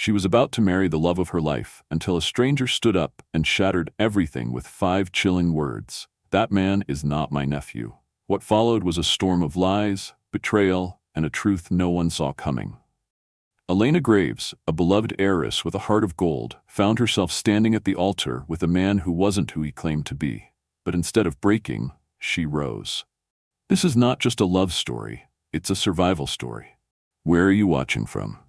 She was about to marry the love of her life until a stranger stood up and shattered everything with 5 chilling words. "That man is not my nephew." What followed was a storm of lies, betrayal, and a truth no one saw coming. Elena Graves, a beloved heiress with a heart of gold, found herself standing at the altar with a man who wasn't who he claimed to be. But instead of breaking, she rose. This is not just a love story, it's a survival story. Where are you watching from?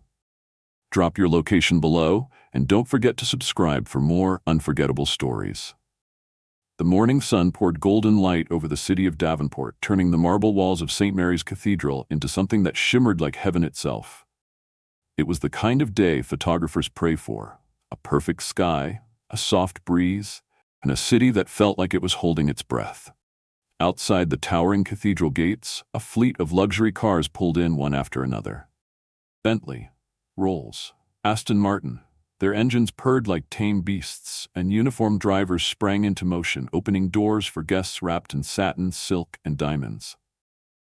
Drop your location below, and don't forget to subscribe for more unforgettable stories. The morning sun poured golden light over the city of Davenport, turning the marble walls of St. Mary's Cathedral into something that shimmered like heaven itself. It was the kind of day photographers pray for: a perfect sky, a soft breeze, and a city that felt like it was holding its breath. Outside the towering cathedral gates, a fleet of luxury cars pulled in one after another. Bentley, Rolls, Aston Martin. Their engines purred like tame beasts, and uniformed drivers sprang into motion, opening doors for guests wrapped in satin, silk, and diamonds.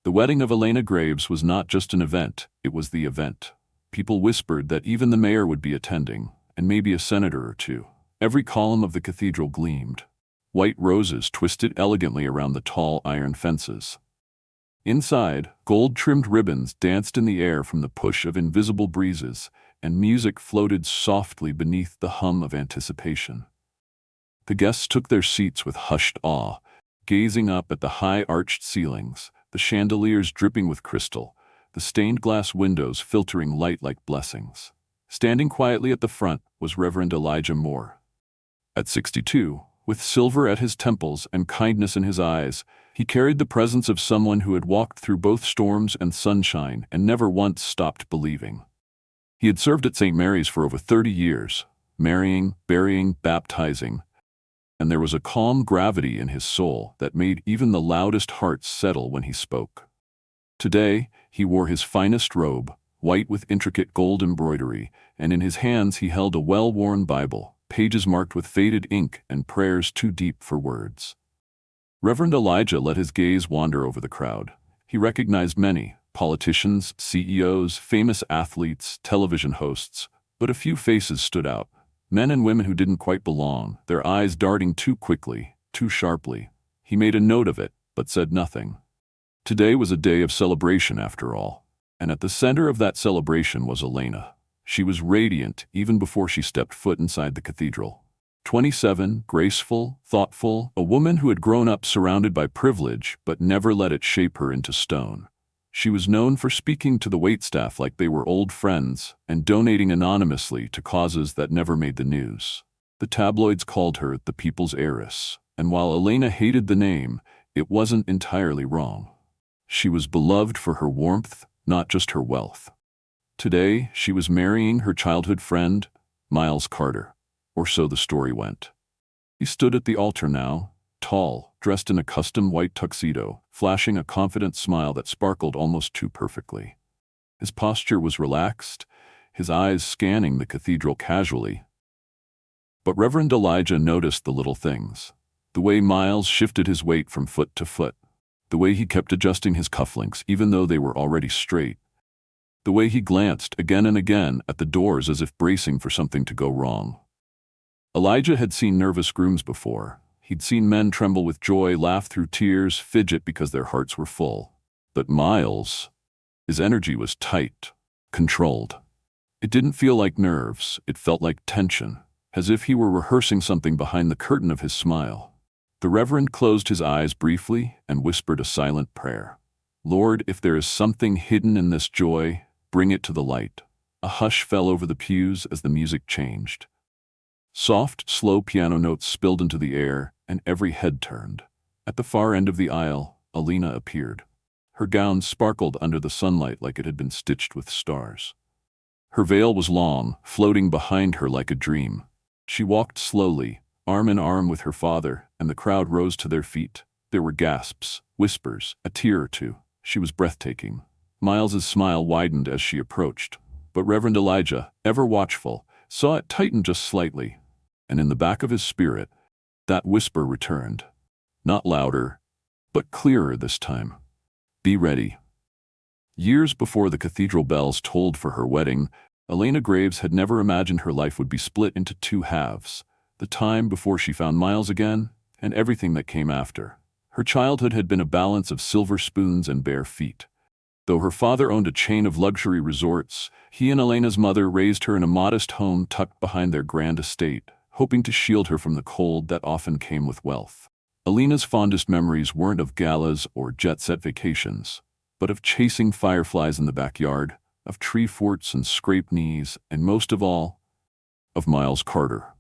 The wedding of Elena Graves was not just an event, it was the event. People whispered that even the mayor would be attending, and maybe a senator or two. Every column of the cathedral gleamed. White roses twisted elegantly around the tall iron fences. Inside, gold-trimmed ribbons danced in the air from the push of invisible breezes, and music floated softly beneath the hum of anticipation. The guests took their seats with hushed awe, gazing up at the high arched ceilings, the chandeliers dripping with crystal, the stained glass windows filtering light like blessings. Standing quietly at the front was Reverend Elijah Moore. At 62, with silver at his temples and kindness in his eyes, he carried the presence of someone who had walked through both storms and sunshine and never once stopped believing. He had served at St. Mary's for over 30 years, marrying, burying, baptizing, and there was a calm gravity in his soul that made even the loudest hearts settle when he spoke. Today, he wore his finest robe, white with intricate gold embroidery, and in his hands he held a well-worn Bible, pages marked with faded ink and prayers too deep for words. Reverend Elijah let his gaze wander over the crowd. He recognized many: politicians, CEOs, famous athletes, television hosts, but a few faces stood out. Men and women who didn't quite belong, their eyes darting too quickly, too sharply. He made a note of it, but said nothing. Today was a day of celebration after all, and at the center of that celebration was Elena. She was radiant even before she stepped foot inside the cathedral. 27, graceful, thoughtful, a woman who had grown up surrounded by privilege but never let it shape her into stone. She was known for speaking to the waitstaff like they were old friends and donating anonymously to causes that never made the news. The tabloids called her the people's heiress, and while Elena hated the name, it wasn't entirely wrong. She was beloved for her warmth, not just her wealth. Today, she was marrying her childhood friend, Miles Carter, or so the story went. He stood at the altar now, tall, dressed in a custom white tuxedo, flashing a confident smile that sparkled almost too perfectly. His posture was relaxed, his eyes scanning the cathedral casually. But Reverend Elijah noticed the little things: the way Miles shifted his weight from foot to foot, the way he kept adjusting his cufflinks even though they were already straight, the way he glanced again and again at the doors as if bracing for something to go wrong. Elijah had seen nervous grooms before. He'd seen men tremble with joy, laugh through tears, fidget because their hearts were full. But Miles, his energy was tight, controlled. It didn't feel like nerves, it felt like tension, as if he were rehearsing something behind the curtain of his smile. The Reverend closed his eyes briefly and whispered a silent prayer. "Lord, if there is something hidden in this joy, bring it to the light." A hush fell over the pews as the music changed. Soft, slow piano notes spilled into the air, and every head turned. At the far end of the aisle, Elena appeared. Her gown sparkled under the sunlight like it had been stitched with stars. Her veil was long, floating behind her like a dream. She walked slowly, arm in arm with her father, and the crowd rose to their feet. There were gasps, whispers, a tear or two. She was breathtaking. Miles's smile widened as she approached, but Reverend Elijah, ever watchful, saw it tighten just slightly, and in the back of his spirit, that whisper returned. Not louder, but clearer this time. "Be ready." Years before the cathedral bells tolled for her wedding, Elena Graves had never imagined her life would be split into two halves: the time before she found Miles again, and everything that came after. Her childhood had been a balance of silver spoons and bare feet. Though her father owned a chain of luxury resorts, he and Elena's mother raised her in a modest home tucked behind their grand estate, hoping to shield her from the cold that often came with wealth. Elena's fondest memories weren't of galas or jet-set vacations, but of chasing fireflies in the backyard, of tree forts and scraped knees, and most of all, of Miles Carter.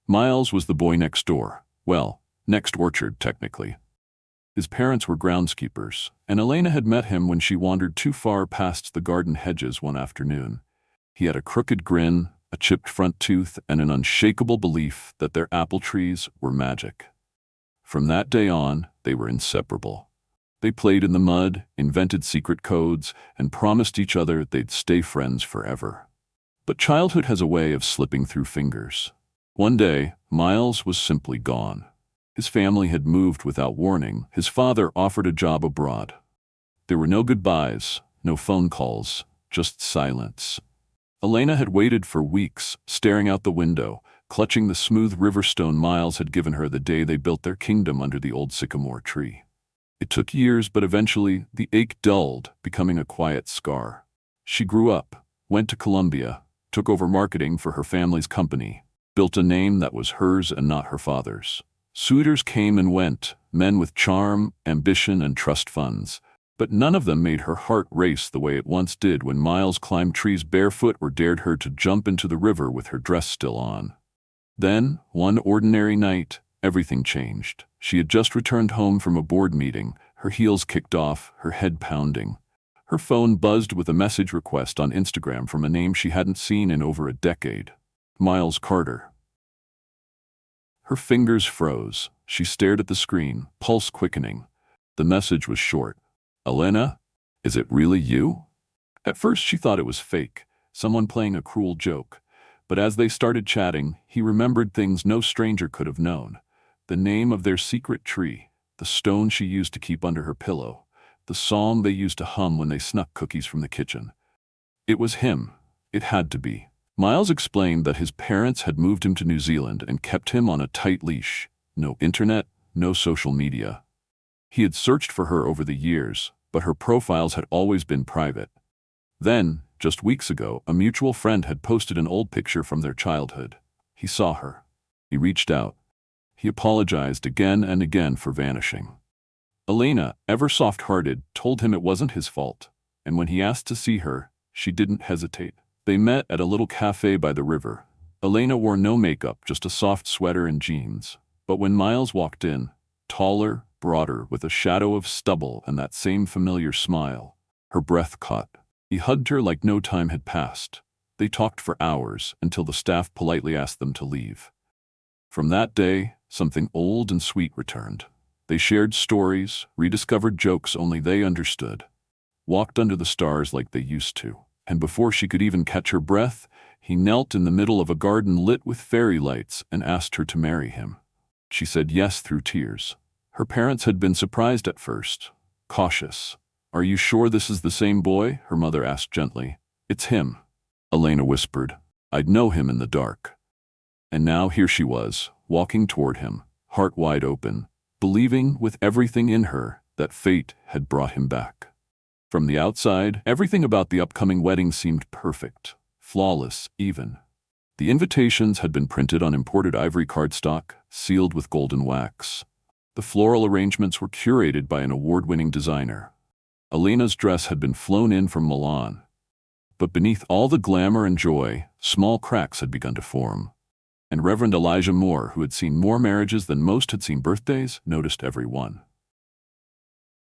Miles was the boy next door. Well, next orchard, technically. His parents were groundskeepers, and Elena had met him when she wandered too far past the garden hedges one afternoon. He had a crooked grin, a chipped front tooth, and an unshakable belief that their apple trees were magic. From that day on, they were inseparable. They played in the mud, invented secret codes, and promised each other they'd stay friends forever. But childhood has a way of slipping through fingers. One day, Miles was simply gone. His family had moved without warning. His father offered a job abroad. There were no goodbyes, no phone calls, just silence. Elena had waited for weeks, staring out the window, clutching the smooth riverstone Miles had given her the day they built their kingdom under the old sycamore tree. It took years, but eventually the ache dulled, becoming a quiet scar. She grew up, went to Columbia, took over marketing for her family's company, built a name that was hers and not her father's. Suitors came and went, men with charm, ambition, and trust funds, but none of them made her heart race the way it once did when Miles climbed trees barefoot or dared her to jump into the river with her dress still on. Then, one ordinary night, everything changed. She had just returned home from a board meeting, her heels kicked off, her head pounding. Her phone buzzed with a message request on Instagram from a name she hadn't seen in over a decade: Miles Carter. Her fingers froze. She stared at the screen, pulse quickening. The message was short. "Elena, is it really you?" At first she thought it was fake, someone playing a cruel joke. But as they started chatting, he remembered things no stranger could have known. The name of their secret tree, the stone she used to keep under her pillow, the song they used to hum when they snuck cookies from the kitchen. It was him. It had to be. Miles explained that his parents had moved him to New Zealand and kept him on a tight leash. No internet, no social media. He had searched for her over the years, but her profiles had always been private. Then, just weeks ago, a mutual friend had posted an old picture from their childhood. He saw her. He reached out. He apologized again and again for vanishing. Elena, ever soft-hearted, told him it wasn't his fault, and when he asked to see her, she didn't hesitate. They met at a little cafe by the river. Elena wore no makeup, just a soft sweater and jeans. But when Miles walked in, taller, broader, with a shadow of stubble and that same familiar smile, her breath caught. He hugged her like no time had passed. They talked for hours until the staff politely asked them to leave. From that day, something old and sweet returned. They shared stories, rediscovered jokes only they understood, walked under the stars like they used to. And before she could even catch her breath, he knelt in the middle of a garden lit with fairy lights and asked her to marry him. She said yes through tears. Her parents had been surprised at first, cautious. "Are you sure this is the same boy?" her mother asked gently. "It's him," Elena whispered. "I'd know him in the dark." And now here she was, walking toward him, heart wide open, believing with everything in her that fate had brought him back. From the outside, everything about the upcoming wedding seemed perfect, flawless even. The invitations had been printed on imported ivory cardstock, sealed with golden wax. The floral arrangements were curated by an award-winning designer. Elena's dress had been flown in from Milan. But beneath all the glamour and joy, small cracks had begun to form. And Reverend Elijah Moore, who had seen more marriages than most had seen birthdays, noticed every one.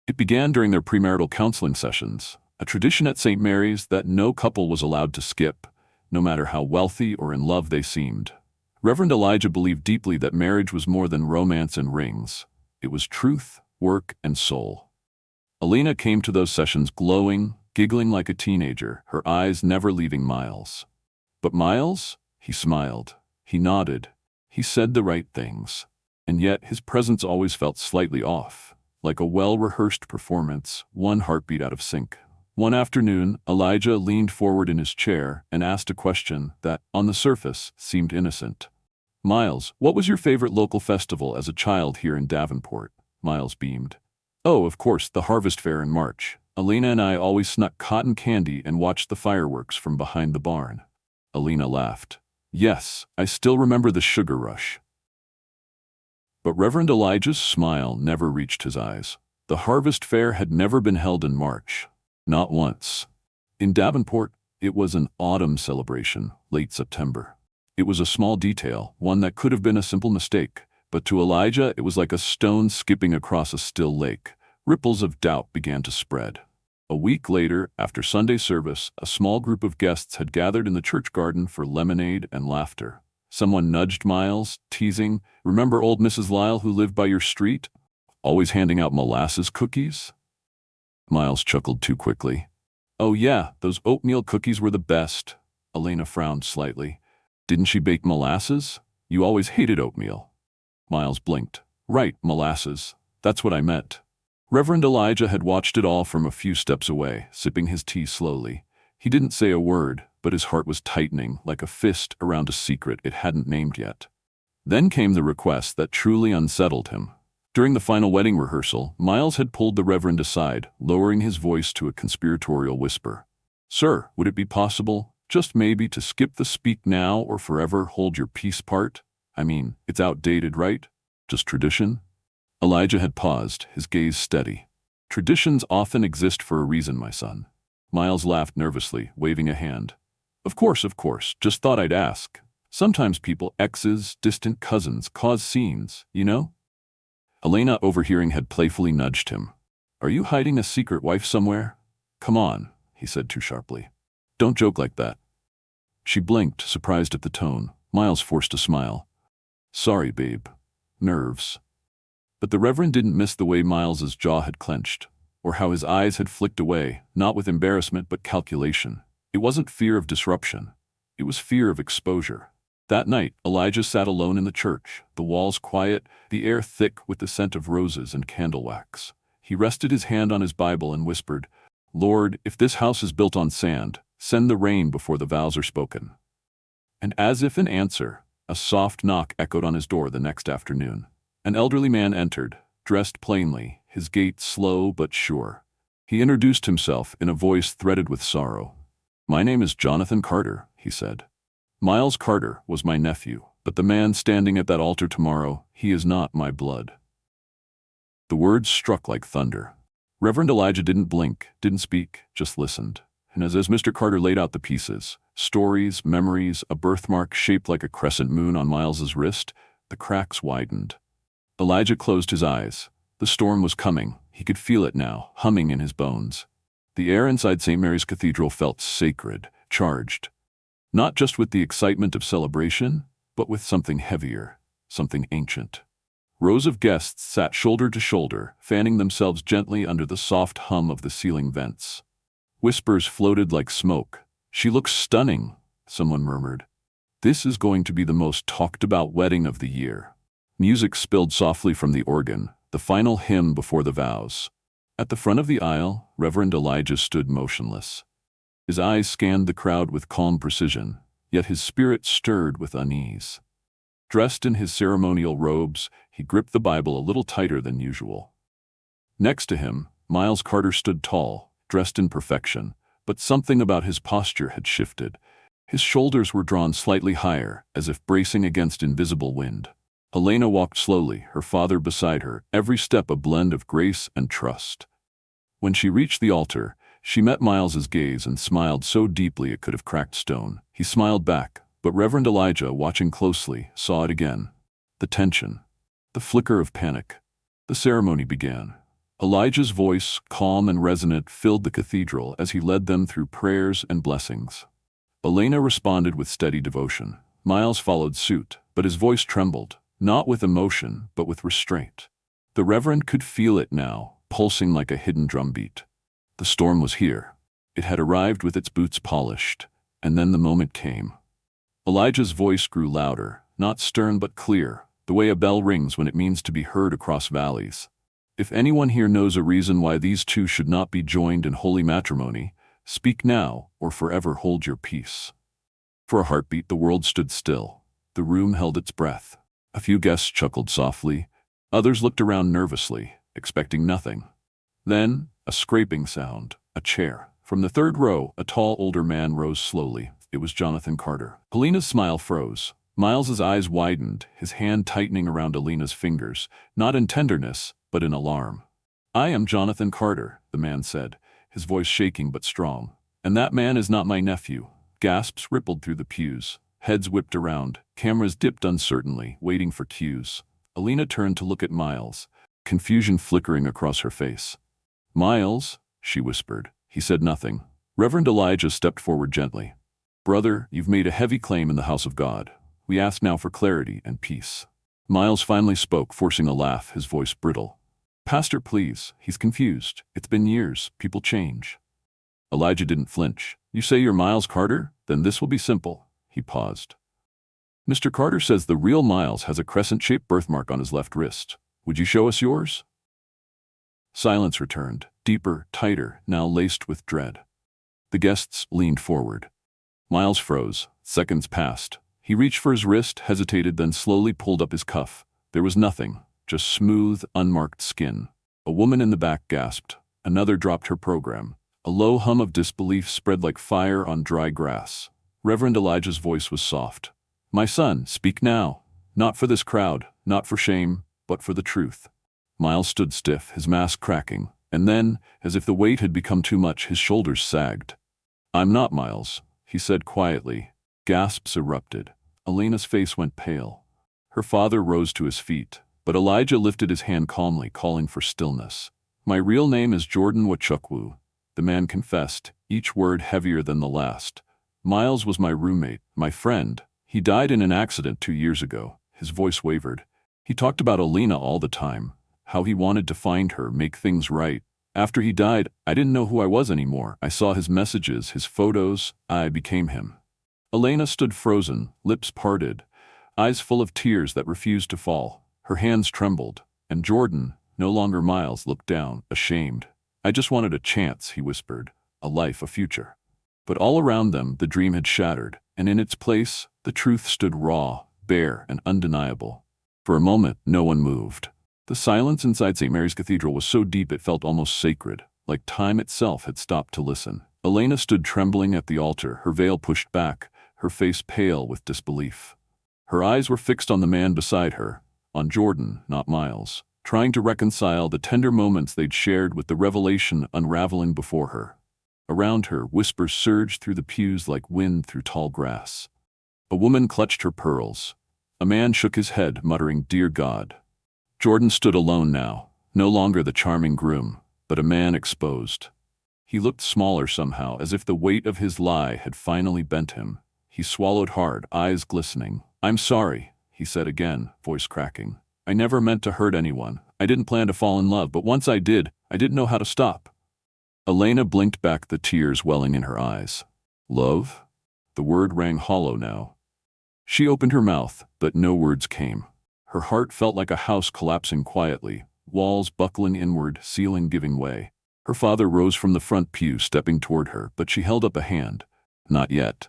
It began during their premarital counseling sessions, a tradition at St. Mary's that no couple was allowed to skip, no matter how wealthy or in love they seemed. Reverend Elijah believed deeply that marriage was more than romance and rings. It was truth, work, and soul. Elena came to those sessions glowing, giggling like a teenager, her eyes never leaving Miles. But Miles? He smiled. He nodded. He said the right things. And yet his presence always felt slightly off. Like a well-rehearsed performance, one heartbeat out of sync. One afternoon, Elijah leaned forward in his chair and asked a question that, on the surface, seemed innocent. "Miles, what was your favorite local festival as a child here in Davenport?" Miles beamed. "Oh, of course, the Harvest Fair in March. Elena and I always snuck cotton candy and watched the fireworks from behind the barn." Elena laughed. "Yes, I still remember the sugar rush." But Reverend Elijah's smile never reached his eyes. The Harvest Fair had never been held in March. Not once. In Davenport, it was an autumn celebration, late September. It was a small detail, one that could have been a simple mistake, but to Elijah it was like a stone skipping across a still lake. Ripples of doubt began to spread. A week later, after Sunday service, a small group of guests had gathered in the church garden for lemonade and laughter. Someone nudged Miles, teasing, "Remember old Mrs. Lyle who lived by your street? Always handing out molasses cookies?" Miles chuckled too quickly. "Oh yeah, those oatmeal cookies were the best." Elena frowned slightly. "Didn't she bake molasses? You always hated oatmeal." Miles blinked. "Right, molasses. That's what I meant." Reverend Elijah had watched it all from a few steps away, sipping his tea slowly. He didn't say a word, but his heart was tightening like a fist around a secret it hadn't named yet. Then came the request that truly unsettled him. During the final wedding rehearsal, Miles had pulled the Reverend aside, lowering his voice to a conspiratorial whisper. "Sir, would it be possible, just maybe, to skip the speak now or forever hold your peace part? I mean, it's outdated, right? Just tradition?" Elijah had paused, his gaze steady. "Traditions often exist for a reason, my son." Miles laughed nervously, waving a hand. Of course, just thought I'd ask. Sometimes people, exes, distant cousins, cause scenes, you know?" Elena, overhearing, had playfully nudged him. "Are you hiding a secret wife somewhere?" "Come on," he said too sharply. "Don't joke like that." She blinked, surprised at the tone. Miles forced a smile. "Sorry, babe. Nerves." But the Reverend didn't miss the way Miles's jaw had clenched, or how his eyes had flicked away, not with embarrassment but calculation. It wasn't fear of disruption. It was fear of exposure. That night, Elijah sat alone in the church, the walls quiet, the air thick with the scent of roses and candle wax. He rested his hand on his Bible and whispered, "Lord, if this house is built on sand, send the rain before the vows are spoken." And as if in answer, a soft knock echoed on his door the next afternoon. An elderly man entered, dressed plainly, his gait slow but sure. He introduced himself in a voice threaded with sorrow. "My name is Jonathan Carter," he said. "Miles Carter was my nephew, but the man standing at that altar tomorrow, he is not my blood." The words struck like thunder. Reverend Elijah didn't blink, didn't speak, just listened. And as Mr. Carter laid out the pieces, stories, memories, a birthmark shaped like a crescent moon on Miles's wrist, the cracks widened. Elijah closed his eyes. The storm was coming. He could feel it now, humming in his bones. The air inside St. Mary's Cathedral felt sacred, charged. Not just with the excitement of celebration, but with something heavier, something ancient. Rows of guests sat shoulder to shoulder, fanning themselves gently under the soft hum of the ceiling vents. Whispers floated like smoke. "She looks stunning," someone murmured. "This is going to be the most talked-about wedding of the year." Music spilled softly from the organ, the final hymn before the vows. At the front of the aisle, Reverend Elijah stood motionless. His eyes scanned the crowd with calm precision, yet his spirit stirred with unease. Dressed in his ceremonial robes, he gripped the Bible a little tighter than usual. Next to him, Miles Carter stood tall, dressed in perfection, but something about his posture had shifted. His shoulders were drawn slightly higher, as if bracing against invisible wind. Elena walked slowly, her father beside her, every step a blend of grace and trust. When she reached the altar, she met Miles's gaze and smiled so deeply it could have cracked stone. He smiled back, but Reverend Elijah, watching closely, saw it again. The tension, the flicker of panic. The ceremony began. Elijah's voice, calm and resonant, filled the cathedral as he led them through prayers and blessings. Elena responded with steady devotion. Miles followed suit, but his voice trembled. Not with emotion, but with restraint. The Reverend could feel it now, pulsing like a hidden drumbeat. The storm was here. It had arrived with its boots polished, and then the moment came. Elijah's voice grew louder, not stern but clear, the way a bell rings when it means to be heard across valleys. If anyone here knows a reason why these two should not be joined in holy matrimony, speak now or forever hold your peace." For a heartbeat, the world stood still. The room held its breath. A few guests chuckled softly. Others looked around nervously, expecting nothing. Then, a scraping sound, a chair. From the third row, a tall older man rose slowly. It was Jonathan Carter. Elena's smile froze. Miles's eyes widened, his hand tightening around Elena's fingers, not in tenderness, but in alarm. "I am Jonathan Carter," the man said, his voice shaking but strong. "And that man is not my nephew." Gasps rippled through the pews. Heads whipped around. Cameras dipped uncertainly, waiting for cues. Elena turned to look at Miles, confusion flickering across her face. "Miles," she whispered. He said nothing. Reverend Elijah stepped forward gently. "Brother, you've made a heavy claim in the house of God. We ask now for clarity and peace." Miles finally spoke, forcing a laugh, his voice brittle. "Pastor, please. He's confused. It's been years. People change." Elijah didn't flinch. "You say you're Miles Carter? Then this will be simple." He paused. "Mr. Carter says the real Miles has a crescent-shaped birthmark on his left wrist. Would you show us yours?" Silence returned, deeper, tighter, now laced with dread. The guests leaned forward. Miles froze. Seconds passed. He reached for his wrist, hesitated, then slowly pulled up his cuff. There was nothing, just smooth, unmarked skin. A woman in the back gasped. Another dropped her program. A low hum of disbelief spread like fire on dry grass. Reverend Elijah's voice was soft. "My son, speak now. Not for this crowd, not for shame, but for the truth." Miles stood stiff, his mask cracking, and then, as if the weight had become too much, his shoulders sagged. "I'm not Miles," he said quietly. Gasps erupted. Elena's face went pale. Her father rose to his feet, but Elijah lifted his hand calmly, calling for stillness. "My real name is Jordan Wachukwu," the man confessed, each word heavier than the last. "Miles was my roommate, my friend. He died in an accident 2 years ago." His voice wavered. He talked about Elena all the time, how he wanted to find her, make things right. "After he died, I didn't know who I was anymore. I saw his messages, his photos. I became him." Elena stood frozen, lips parted, eyes full of tears that refused to fall. Her hands trembled, and Jordan, no longer Miles, looked down, ashamed. "I just wanted a chance," he whispered, "a life, a future." But all around them, the dream had shattered, and in its place, the truth stood raw, bare, and undeniable. For a moment, no one moved. The silence inside St. Mary's Cathedral was so deep it felt almost sacred, like time itself had stopped to listen. Elena stood trembling at the altar, her veil pushed back, her face pale with disbelief. Her eyes were fixed on the man beside her, on Jordan, not Miles, trying to reconcile the tender moments they'd shared with the revelation unraveling before her. Around her, whispers surged through the pews like wind through tall grass. A woman clutched her pearls. A man shook his head, muttering, "Dear God." Jordan stood alone now, no longer the charming groom, but a man exposed. He looked smaller somehow, as if the weight of his lie had finally bent him. He swallowed hard, eyes glistening. "I'm sorry," he said again, voice cracking. "I never meant to hurt anyone. I didn't plan to fall in love, but once I did, I didn't know how to stop." Elena blinked back, the tears welling in her eyes. "Love?" The word rang hollow now. She opened her mouth, but no words came. Her heart felt like a house collapsing quietly, walls buckling inward, ceiling giving way. Her father rose from the front pew, stepping toward her, but she held up a hand. "Not yet."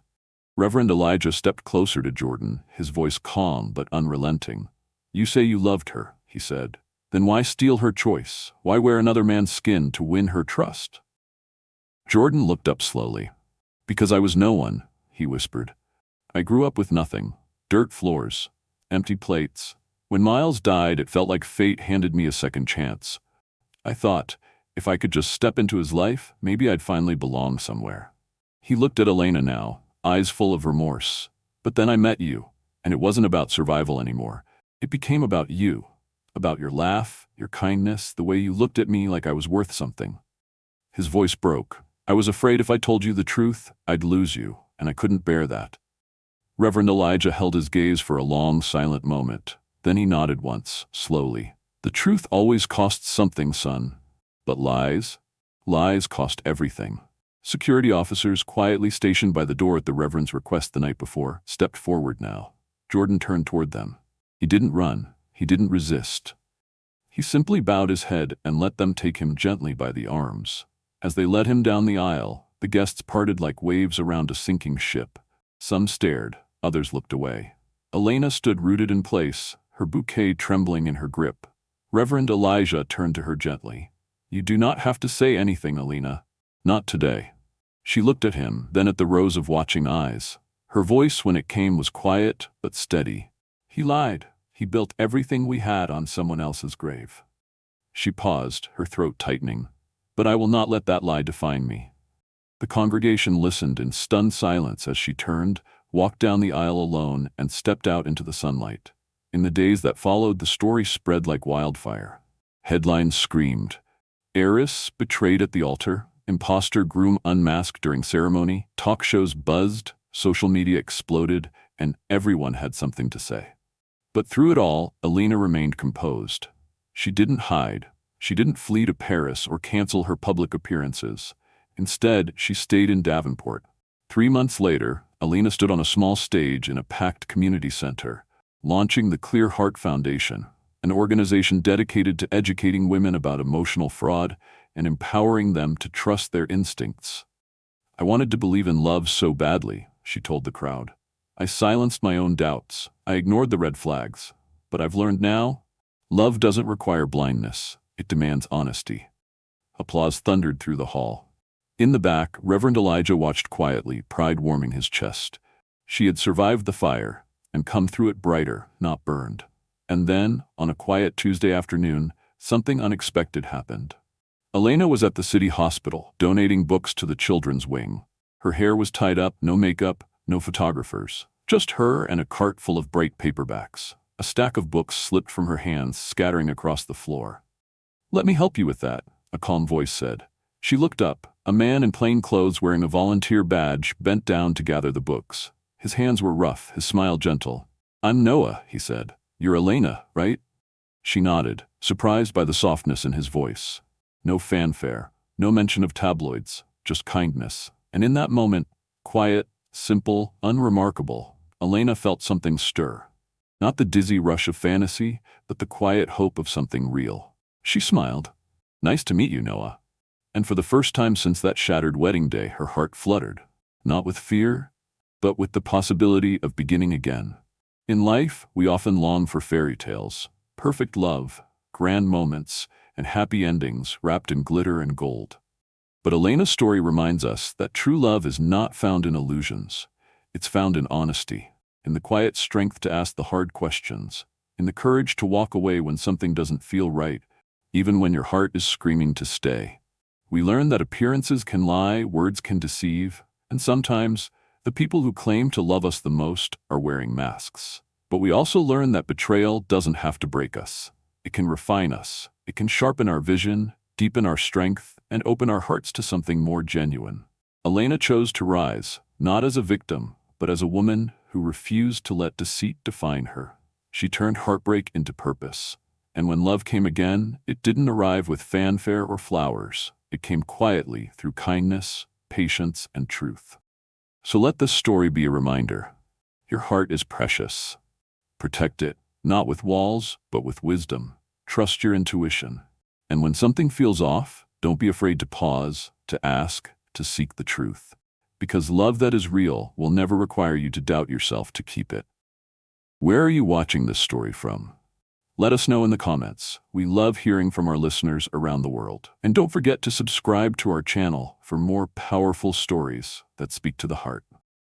Reverend Elijah stepped closer to Jordan, his voice calm but unrelenting. "You say you loved her," he said. "Then why steal her choice? Why wear another man's skin to win her trust?" Jordan looked up slowly. "Because I was no one," he whispered. "I grew up with nothing. Dirt floors. Empty plates. When Miles died, it felt like fate handed me a second chance. I thought, if I could just step into his life, maybe I'd finally belong somewhere." He looked at Elena now, eyes full of remorse. "But then I met you, and it wasn't about survival anymore. It became about you. About your laugh, your kindness, the way you looked at me like I was worth something." His voice broke. "I was afraid if I told you the truth, I'd lose you, and I couldn't bear that." Reverend Elijah held his gaze for a long, silent moment. Then he nodded once, slowly. "The truth always costs something, son. But lies? Lies cost everything." Security officers, quietly stationed by the door at the Reverend's request the night before, stepped forward now. Jordan turned toward them. He didn't run. He didn't resist. He simply bowed his head and let them take him gently by the arms. As they led him down the aisle, the guests parted like waves around a sinking ship. Some stared, others looked away. Elena stood rooted in place, her bouquet trembling in her grip. Reverend Elijah turned to her gently. "You do not have to say anything, Elena. Not today." She looked at him, then at the rows of watching eyes. Her voice, when it came, was quiet but steady. "He lied. He built everything we had on someone else's grave." She paused, her throat tightening. "But I will not let that lie define me." The congregation listened in stunned silence as she turned, walked down the aisle alone, and stepped out into the sunlight. In the days that followed, the story spread like wildfire. Headlines screamed, "Heiress betrayed at the altar," "Imposter groom unmasked during ceremony," talk shows buzzed, social media exploded, and everyone had something to say. But through it all, Elena remained composed. She didn't hide. She didn't flee to Paris or cancel her public appearances. Instead, she stayed in Davenport. 3 months later, Elena stood on a small stage in a packed community center, launching the Clear Heart Foundation, an organization dedicated to educating women about emotional fraud and empowering them to trust their instincts. "I wanted to believe in love so badly," she told the crowd. "I silenced my own doubts. I ignored the red flags. But I've learned now, love doesn't require blindness. It demands honesty." Applause thundered through the hall. In the back, Reverend Elijah watched quietly, pride warming his chest. She had survived the fire and come through it brighter, not burned. And then, on a quiet Tuesday afternoon, something unexpected happened. Elena was at the city hospital, donating books to the children's wing. Her hair was tied up, no makeup, no photographers. Just her and a cart full of bright paperbacks. A stack of books slipped from her hands, scattering across the floor. "Let me help you with that," a calm voice said. She looked up. A man in plain clothes wearing a volunteer badge bent down to gather the books. His hands were rough, his smile gentle. "I'm Noah," he said. "You're Elena, right?" She nodded, surprised by the softness in his voice. No fanfare, no mention of tabloids, just kindness. And in that moment, quiet, simple, unremarkable, Elena felt something stir. Not the dizzy rush of fantasy, but the quiet hope of something real. She smiled. "Nice to meet you, Noah." And for the first time since that shattered wedding day, her heart fluttered. Not with fear, but with the possibility of beginning again. In life, we often long for fairy tales, perfect love, grand moments, and happy endings wrapped in glitter and gold. But Elena's story reminds us that true love is not found in illusions. It's found in honesty, in the quiet strength to ask the hard questions, in the courage to walk away when something doesn't feel right, even when your heart is screaming to stay. We learn that appearances can lie, words can deceive, and sometimes the people who claim to love us the most are wearing masks. But we also learn that betrayal doesn't have to break us. It can refine us. It can sharpen our vision, deepen our strength, and open our hearts to something more genuine. Elena chose to rise, not as a victim, but as a woman who refused to let deceit define her. She turned heartbreak into purpose. And when love came again, it didn't arrive with fanfare or flowers. It came quietly through kindness, patience, and truth. So let this story be a reminder. Your heart is precious. Protect it, not with walls, but with wisdom. Trust your intuition. And when something feels off, don't be afraid to pause, to ask, to seek the truth. Because love that is real will never require you to doubt yourself to keep it. Where are you watching this story from? Let us know in the comments. We love hearing from our listeners around the world. And don't forget to subscribe to our channel for more powerful stories that speak to the heart.